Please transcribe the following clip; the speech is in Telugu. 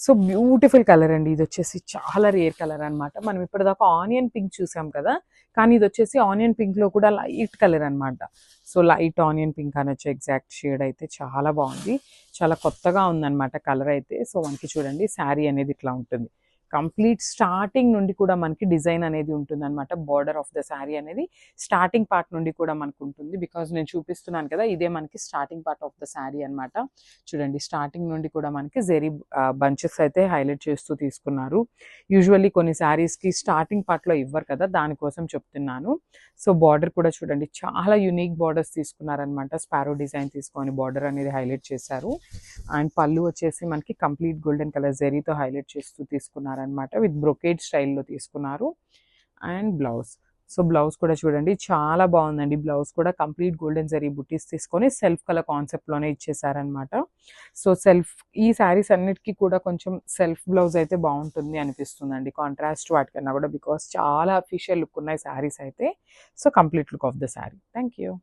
సో బ్యూటిఫుల్ కలర్ అండి. ఇది వచ్చేసి చాలా రేర్ కలర్ అనమాట. మనం ఇప్పటిదాకా ఆనియన్ పింక్ చూసాం కదా, కానీ ఇది వచ్చేసి ఆనియన్ పింక్లో కూడా లైట్ కలర్ అనమాట. సో లైట్ ఆనియన్ పింక్ అనొచ్చు ఎగ్జాక్ట్ షేడ్. అయితే చాలా బాగుంది, చాలా కొత్తగా ఉందన్నమాట కలర్ అయితే. సో మనకి చూడండి శారీ అనేది ఇట్లా ఉంటుంది. కంప్లీట్ స్టార్టింగ్ నుండి కూడా మనకి డిజైన్ అనేది ఉంటుంది అనమాట. బార్డర్ ఆఫ్ ద శారీ అనేది స్టార్టింగ్ పార్ట్ నుండి కూడా మనకు ఉంటుంది. బికాజ్ నేను చూపిస్తున్నాను కదా, ఇదే మనకి starting part of the sari అనమాట. చూడండి స్టార్టింగ్ నుండి కూడా మనకి జెరీ బంచెస్ అయితే హైలైట్ చేస్తూ తీసుకున్నారు. యూజువల్లీ కొన్ని శారీస్కి స్టార్టింగ్ పార్ట్లో ఇవ్వరు కదా, దానికోసం చెప్తున్నాను. సో బార్డర్ కూడా చూడండి చాలా యునిక్ బార్డర్స్ తీసుకున్నారనమాట. స్పారో డిజైన్ తీసుకొని బార్డర్ అనేది హైలైట్ చేశారు. అండ్ పళ్ళు వచ్చేసి మనకి కంప్లీట్ గోల్డెన్ కలర్ జెరీతో హైలైట్ చేస్తూ తీసుకున్నారనమాట. విత్ బ్రొకేడ్ స్టైల్లో తీసుకున్నారు. అండ్ బ్లౌజ్, సో బ్లౌజ్ కూడా చూడండి చాలా బాగుందండి. బ్లౌజ్ కూడా కంప్లీట్ గోల్డెన్ జరీ బుటీస్ తీసుకొని సెల్ఫ్ కలర్ కాన్సెప్ట్లోనే ఇచ్చేసారనమాట. సో ఈ శారీస్ అన్నిటికీ కూడా కొంచెం సెల్ఫ్ బ్లౌజ్ అయితే బాగుంటుంది అనిపిస్తుందండి, కాంట్రాస్ట్ వాటికన్నా కూడా. బికాస్ చాలా అఫీషియల్ లుక్ ఉన్నాయి శారీస్ అయితే. So complete look of the sari. Thank you.